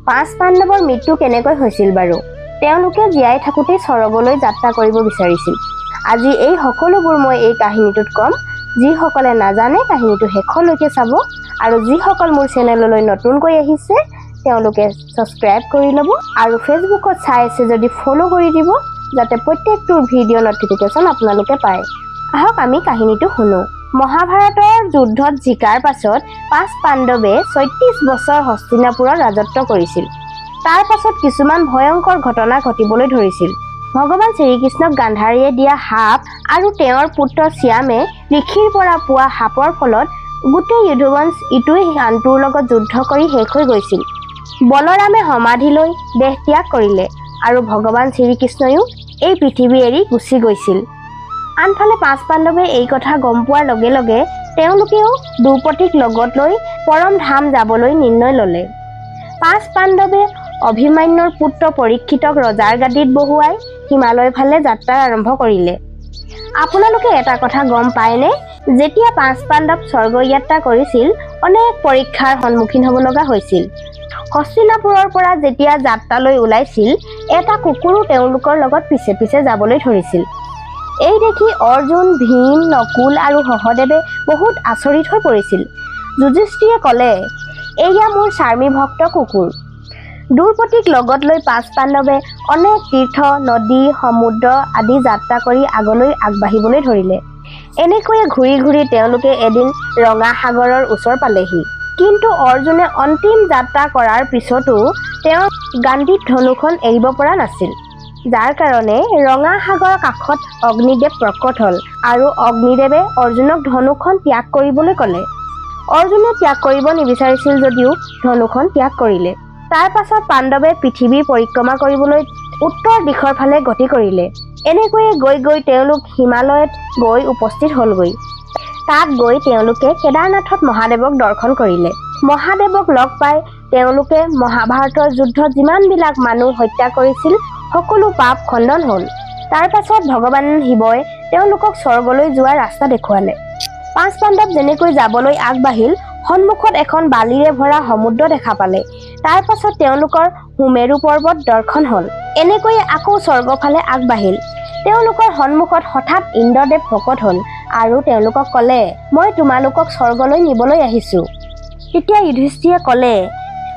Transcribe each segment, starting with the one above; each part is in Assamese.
পাঁচ পাণ্ডৱৰ মৃত্যু কেনেকৈ হৈছিল বাৰু? তেওঁলোকে জীয়াই থাকোঁতে স্বৰ্গলৈ যাত্ৰা কৰিব বিচাৰিছিল। আজি এই সকলোবোৰ মই এই কাহিনীটোত ক'ম। যিসকলে নাজানে কাহিনীটো শেষলৈকে চাব, আৰু যিসকল মোৰ চেনেললৈ নতুনকৈ আহিছে তেওঁলোকে ছাবস্ক্ৰাইব কৰি ল'ব, আৰু ফেচবুকত চাই আছে যদি ফ'ল' কৰি দিব, যাতে প্ৰত্যেকটোৰ ভিডিঅ' নটিফিকেশ্যন আপোনালোকে পায়। আহক আমি কাহিনীটো শুনো। মহাভাৰতৰ যুদ্ধত জিকাৰ পাছত পাঁচ পাণ্ডৱে ৩৬ বছৰ হস্তিনাপুৰত ৰাজত্ব কৰিছিল। তাৰ পাছত কিছুমান ভয়ংকৰ ঘটনা ঘটিবলৈ ধৰিছিল। ভগৱান শ্ৰীকৃষ্ণক গান্ধাৰীয়ে দিয়া সাপ আৰু তেওঁৰ পুত্ৰ শ্যামে ঋষিৰ পৰা পোৱা সাপৰ ফলত গোটেই যদুবংশ ইটোৱে আনটোৰ লগত যুদ্ধ কৰি শেষ হৈ গৈছিল। বলৰামে সমাধিলৈ দেহ ত্যাগ কৰিলে আৰু ভগৱান শ্ৰীকৃষ্ণয়ো এই পৃথিৱী এৰি গুচি গৈছিল। আনফালে পাঁচ পাণ্ডৱে এই কথা গম পোৱাৰ লগে লগে তেওঁলোকেও দ্ৰৌপদীক লগত লৈ পৰম ধাম যাবলৈ নিৰ্ণয় ল'লে। পাঁচ পাণ্ডৱে অভিমন্যুৰ পুত্ৰ পৰীক্ষিতক ৰজাৰ গাদীত বহুৱাই হিমালয়ৰ ফালে যাত্ৰা আৰম্ভ কৰিলে। আপোনালোকে এটা কথা গম পায়নে? যেতিয়া পাঁচ পাণ্ডৱ স্বৰ্গ যাত্ৰা কৰিছিল, অনেক পৰীক্ষাৰ সন্মুখীন হ'ব লগা হৈছিল। হস্তিনাপুৰৰ পৰা যেতিয়া যাত্ৰালৈ ওলাইছিল, এটা কুকুৰো তেওঁলোকৰ লগত পিছে পিছে যাবলৈ ধৰিছিল। এই দেখি অৰ্জুন, ভীম, নকুল আৰু সহদেৱে বহুত আচৰিত হৈ পৰিছিল। যুধিষ্ঠিৰে ক'লে, এয়া মোৰ স্বামী ভক্ত কুকুৰ। দ্ৰৌপদীক লগত লৈ পাঁচ পাণ্ডৱে অনেক তীৰ্থ, নদী, সমুদ্ৰ আদি যাত্ৰা কৰি আগলৈ আগবাঢ়িবলৈ ধৰিলে। এনেকৈয়ে ঘূৰি ঘূৰি তেওঁলোকে এদিন ৰঙা সাগৰৰ ওচৰ পালেহি। কিন্তু অৰ্জুনে অন্তিম যাত্ৰা কৰাৰ পিছতো তেওঁ গাণ্ডীৱ ধনুখন এৰিব পৰা নাছিল। যাৰ কাৰণে ৰঙা সাগৰৰ কাষত অগ্নিদেৱ প্ৰকট হ'ল আৰু অগ্নিদেৱে অৰ্জুনক ধনুখন ত্যাগ কৰিবলৈ ক'লে। অৰ্জুনে ত্যাগ কৰিব নিবিচাৰিছিল যদিও ধনুখন ত্যাগ কৰিলে। তাৰ পাছত পাণ্ডৱে পৃথিৱীৰ পৰিক্ৰমা কৰিবলৈ উত্তৰ দিশৰ ফালে গতি কৰিলে। এনেকৈয়ে গৈ গৈ তেওঁলোক হিমালয়ত গৈ উপস্থিত হ'লগৈ। তাত গৈ তেওঁলোকে কেদাৰনাথত মহাদেৱক দৰ্শন কৰিলে। মহাদেৱক লগ পাই তেওঁলোকে মহাভাৰতৰ যুদ্ধত যিমানবিলাক মানুহ হত্যা কৰিছিল সকলো পাপ খণ্ডন হ'ল। তাৰ পাছত ভগৱান শিৱই তেওঁলোকক স্বৰ্গলৈ যোৱাৰ ৰাস্তা দেখুৱালে। পাঁচ পাণ্ডৱ যেনেকৈ যাবলৈ আগবাঢ়িল, সন্মুখত এখন বালিৰে ভৰা সমুদ্ৰ দেখা পালে। তাৰ পাছত তেওঁলোকৰ সুমেৰু পৰ্বত দৰ্শন হ'ল। এনেকৈয়ে আকৌ স্বৰ্গৰ ফালে আগবাঢ়িল। তেওঁলোকৰ সন্মুখত হঠাৎ ইন্দ্ৰদেৱ প্ৰকট হ'ল আৰু তেওঁলোকক ক'লে, মই তোমালোকক স্বৰ্গলৈ নিবলৈ আহিছোঁ। তেতিয়া যুধিষ্ঠিৰে ক'লে,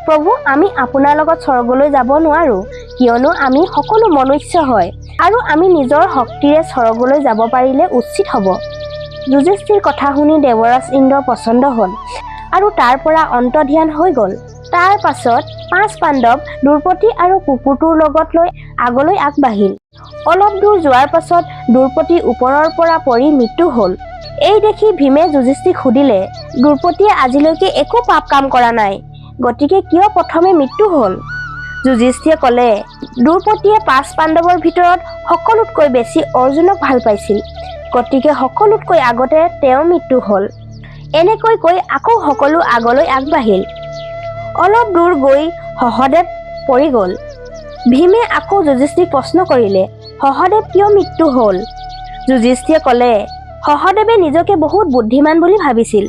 প্ৰভু, আমি আপোনাৰ লগত স্বৰ্গলৈ যাব নোৱাৰোঁ, কিয়নো আমি সকলো মনুষ্য হয় আৰু আমি নিজৰ শক্তিৰে স্বৰ্গলৈ যাব পাৰিলে উচিত হ'ব। যুধিষ্ঠিৰ কথা শুনি দেৱৰাজ ইন্দ্ৰ পচন্দ হ'ল আৰু তাৰ পৰা অন্তৰ্ধান হৈ গ'ল। তাৰ পাছত পাঁচ পাণ্ডৱ দ্ৰৌপদী আৰু কুকুৰটোৰ লগত লৈ আগলৈ আগবাঢ়িল। অলপ দূৰ যোৱাৰ পাছত দ্ৰৌপদী ওপৰৰ পৰা পৰি মৃত্যু হ'ল। এই দেখি ভীমে যুধিষ্ঠিৰক সুধিলে, দ্ৰৌপদীয়ে আজিলৈকে একো পাপ কাম কৰা নাই, গতিকে কিয় প্ৰথমে মৃত্যু হ'ল? যুধিষ্ঠিৰে ক'লে, দ্ৰৌপদীয়ে পাঁচ পাণ্ডৱৰ ভিতৰত সকলোতকৈ বেছি অৰ্জুনক ভাল পাইছিল, গতিকে সকলোতকৈ আগতে তেওঁৰ মৃত্যু হ'ল। এনেকৈ কৈ আকৌ সকলো আগলৈ আগবাঢ়িল। অলপ দূৰ গৈ সহদেৱ পৰি গ'ল। ভীমে আকৌ যুধিষ্ঠিৰক প্ৰশ্ন কৰিলে, সহদেৱ কিয় মৃত্যু হ'ল? যুধিষ্ঠিৰে ক'লে, সহদেৱে নিজকে বহুত বুদ্ধিমান বুলি ভাবিছিল,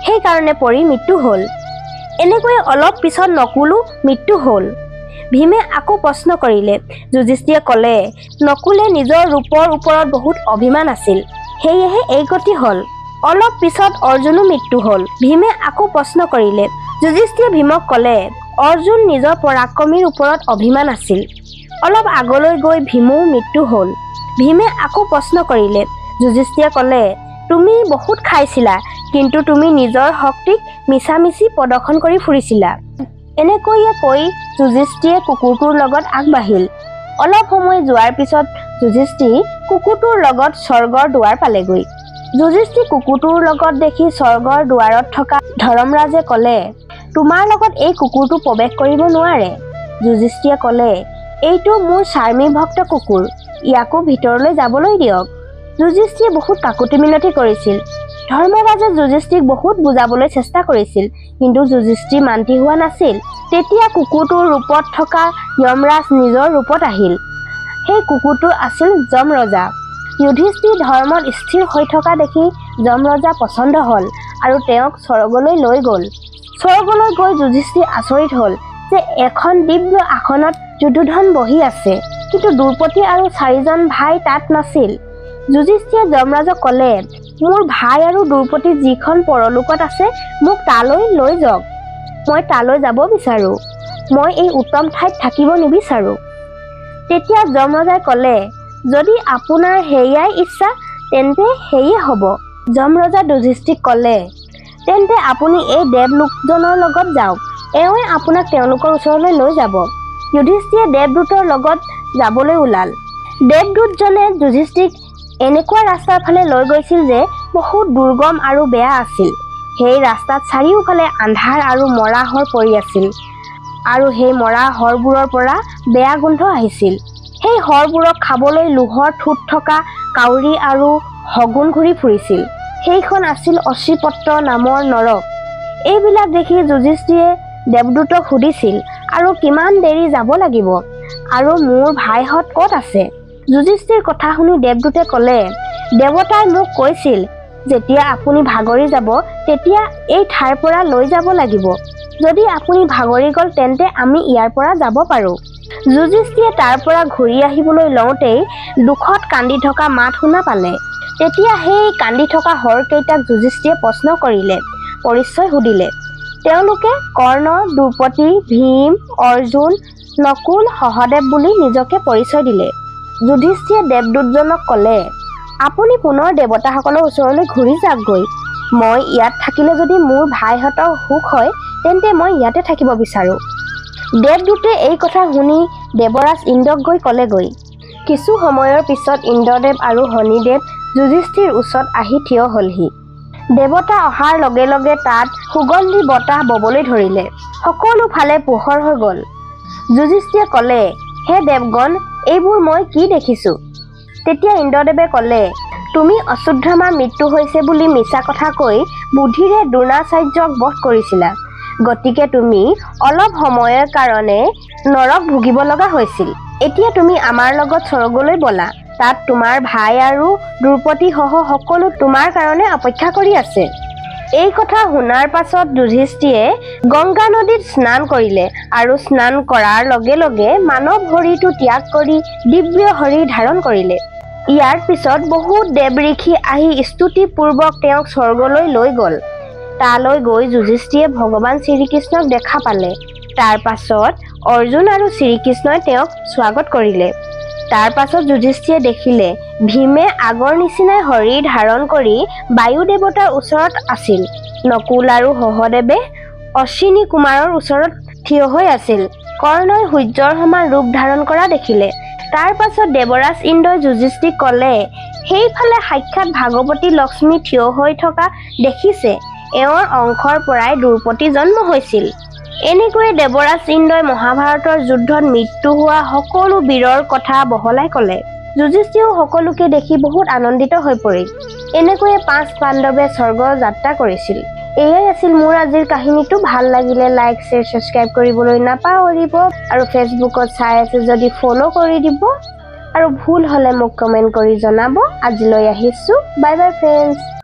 সেইকাৰণে পৰি মৃত্যু হ'ল। এনেকৈয়ে অলপ পিছত নকুলো মৃত্যু হ'ল। ভীমে আকৌ প্ৰশ্ন কৰিলে। যুধিষ্ঠিৰে ক'লে, নকুলে নিজৰ ৰূপৰ ওপৰত বহুত অভিমান আছিল, সেয়েহে এই গতি হ'ল। অলপ পিছত অৰ্জুনো মৃত্যু হ'ল। ভীমে আকৌ প্ৰশ্ন কৰিলে। যুধিষ্ঠিৰে ভীমক ক'লে, অৰ্জুন নিজৰ পৰাক্ৰমীৰ ওপৰত অভিমান আছিল। অলপ আগলৈ গৈ ভীমৰো মৃত্যু হ'ল। ভীমে আকৌ প্ৰশ্ন কৰিলে। যুধিষ্ঠিৰে ক'লে, তুমি বহুত খাইছিলা, কিন্তু তুমি নিজৰ শক্তিক মিছামিছি প্ৰদৰ্শন কৰি ফুৰিছিলা। এনেকৈয়ে কৈ যুধিষ্ঠিৰে কুকুৰটোৰ লগত আগবাঢ়িল। অলপ সময় যোৱাৰ পিছত যুধিষ্ঠিৰ কুকুৰটোৰ লগত স্বৰ্গৰ দুৱাৰ পালেগৈ। যুধিষ্ঠিৰ কুকুৰটোৰ লগত দেখি স্বৰ্গৰ দুৱাৰত থকা ধৰ্মৰাজে ক'লে, তোমাৰ লগত এই কুকুৰটো প্ৰৱেশ কৰিব নোৱাৰে। যুধিষ্ঠিৰে ক'লে, এইটো মোৰ স্বামী ভক্ত কুকুৰ, ইয়াকো ভিতৰলৈ যাবলৈ দিয়ক। যুধিষ্ঠিৰে বহুত কাকুতি মিনতি কৰিছিল। ধৰ্মৰাজে যুধিষ্ঠিৰক বহুত বুজাবলৈ চেষ্টা কৰিছিল, কিন্তু যুধিষ্ঠিৰ মান্তি হোৱা নাছিল। তেতিয়া কুকুৰটোৰ ৰূপত থকা যমৰাজ নিজৰ ৰূপত আহিল। সেই কুকুৰটো আছিল যমৰজা। যুধিষ্ঠিৰ ধৰ্মত স্থিৰ হৈ থকা দেখি যমৰজা পচন্দ হ'ল আৰু তেওঁক স্বৰ্গলৈ লৈ গ'ল। স্বৰ্গলৈ গৈ যুধিষ্ঠিৰ আচৰিত হ'ল যে এখন দিব্য আসনত যুদ্ধধন বহি আছে, কিন্তু দ্ৰুপদী আৰু 4জন ভাই তাত নাছিল। যুধিষ্ঠিৰে যমৰাজক ক'লে, মোৰ ভাই আৰু দ্ৰুপদী যিখন পৰলোকত আছে মোক তালৈ লৈ যাওক। মই তালৈ যাব বিচাৰোঁ। মই এই উত্তম ঠাইত থাকিব নিবিচাৰোঁ। তেতিয়া যমৰাজাই ক'লে, যদি আপোনাৰ সেয়াই ইচ্ছা তেন্তে সেয়ে হ'ব। যমৰাজা যুধিষ্ঠিৰক ক'লে, তেন্তে আপুনি এই দেৱলোকজনৰ লগত যাওক। এওঁৱে আপোনাক তেওঁলোকৰ ওচৰলৈ লৈ যাব। যুধিষ্ঠিৰে দেৱদূতৰ লগত যাবলৈ ওলাল। দেৱদূতজনে যুধিষ্ঠিৰক এনেকুৱা ৰাস্তাৰ ফালে লৈ গৈছিল যে বহুত দুৰ্গম আৰু বেয়া আছিল। সেই ৰাস্তাত চাৰিওফালে আন্ধাৰ আৰু মৰা শৰ পৰি আছিল, আৰু সেই মৰা শৰবোৰৰ পৰা বেয়া গোন্ধ আহিছিল। সেই শৰবোৰক খাবলৈ লোহৰ ঠোঁট থকা কাউৰী আৰু শগুন ঘূৰি ফুৰিছিল। সেইখন আছিল অশ্বিপত্ৰ নামৰ নৰক। এইবিলাক দেখি যুধিষ্ঠিৰে দেৱদূতক সুধিছিল, আৰু কিমান দেৰি যাব লাগিব, আৰু মোৰ ভাইহঁত ক'ত আছে? যুধিষ্ঠিৰ কথা শুনি দেৱদূতে ক'লে, দেৱতাই মোক কৈছিল, যেতিয়া আপুনি ভাগৰি যাব তেতিয়া এই ঠাইৰ পৰা লৈ যাব লাগিব। যদি আপুনি ভাগৰি গ'ল তেন্তে আমি ইয়াৰ পৰা যাব পাৰোঁ। যুধিষ্ঠিৰে তাৰ পৰা ঘূৰি আহিবলৈ লওঁতেই দুখত কান্দি থকা মাত শুনা পালে। তেতিয়া সেই কান্দি থকা শৰকেইটাক যুধিষ্ঠিৰে প্ৰশ্ন কৰিলে, পৰিচয় সুধিলে। তেওঁলোকে কৰ্ণ, দ্ৰুপদী, ভীম, অৰ্জুন, নকুল, সহদেৱ বুলি নিজকে পৰিচয় দিলে। যুধিষ্ঠিৰে দেৱদূতজনক ক'লে, আপুনি পুনৰ দেৱতাসকলৰ ওচৰলৈ ঘূৰি যাওকগৈ। মই ইয়াত থাকিলে যদি মোৰ ভাইহঁতৰ সুখ হয় তেন্তে মই ইয়াতে থাকিব বিচাৰোঁ। দেৱদূতে এই কথা শুনি দেৱৰাজ ইন্দ্ৰক গৈ ক'লেগৈ। কিছু সময়ৰ পিছত ইন্দ্ৰদেৱ আৰু শনিদেৱ যুধিষ্ঠিৰ ওচৰত আহি থিয় হ'লহি। দেৱতা অহাৰ লগে লগে তাত সুগন্ধি বতাহ ববলৈ ধৰিলে। সকলো ফালে পোহৰ হৈ গ'ল। যুধিষ্ঠিৰে ক'লে, হে দেৱগণ, এইবোৰ মই কি দেখিছোঁ? তেতিয়া ইন্দ্ৰদেৱে ক'লে, তুমি অশ্বত্থামাৰ মৃত্যু হৈছে বুলি মিছা কথা কৈ বুদ্ধিৰে দ্ৰোণাচাৰ্যক বধ কৰিছিলা। গতিকে তুমি অলপ সময়ৰ কাৰণে নৰক ভুগিব লগা হৈছিল। এতিয়া তুমি আমাৰ লগত স্বৰ্গলৈ বলা। তাত তোমাৰ ভাই আৰু দ্ৰুপদী সহ সকলো তোমাৰ কাৰণে অপেক্ষা কৰি আছে। এই কথা শুনাৰ পাছত যুধিষ্ঠিৰে গংগা নদীত স্নান কৰিলে, আৰু স্নান কৰাৰ লগে লগে মানৱ শৰীৰটো ত্যাগ কৰি দিব্য শৰীৰ ধাৰণ কৰিলে। ইয়াৰ পিছত বহুত দেৱ ঋষি আহি স্তুতিপূৰ্বক তেওঁক স্বৰ্গলৈ লৈ গ'ল। তালৈ গৈ যুধিষ্ঠিৰে ভগৱান শ্ৰীকৃষ্ণক দেখা পালে। তাৰ পাছত অৰ্জুন আৰু শ্ৰীকৃষ্ণই তেওঁক স্বাগত কৰিলে। তাৰ পাছত যুধিষ্ঠিৰে দেখিলে ভীমে আগৰ নিচিনাই শৰীৰ ধাৰণ কৰি বায়ু দেৱতাৰ ওচৰত আছিল। নকুল আৰু সহদেৱে অশ্বিনী কুমাৰৰ ওচৰত থিয় হৈ আছিল। কৰ্ণই সূৰ্যৰ সমান ৰূপ ধাৰণ কৰা দেখিলে। তাৰ পাছত দেৱৰাজ ইন্দ্ৰই যুধিষ্ঠিৰক ক'লে, সেইফালে সাক্ষাৎ ভাগৱতী লক্ষ্মী থিয় হৈ থকা দেখিছে। এওঁৰ অংশৰ পৰাই দ্ৰুপদী জন্ম হৈছিল। এনেকৈয়ে দেৱৰাজ ইন্দ্ৰই মহাভাৰতৰ যুদ্ধত মৃত্যু হোৱা সকলো বীৰৰ কথা বহলাই ক'লে। যুধিষ্ঠিৰেও সকলোকে দেখি বহুত আনন্দিত হৈ পৰিল। এনেকৈয়ে 5 পাণ্ডৱে স্বৰ্গ যাত্ৰা কৰিছিল। এয়াই আছিল মোৰ আজিৰ কাহিনীটো। ভাল লাগিলে লাইক, শ্বেয়াৰ, ছাবস্ক্ৰাইব কৰিবলৈ নাপাহৰিব, আৰু ফেচবুকত চাই আছে যদি ফ'ল' কৰি দিব, আৰু ভুল হ'লে মোক কমেণ্ট কৰি জনাব। আজিলৈ আহিছোঁ। Bye bye friends.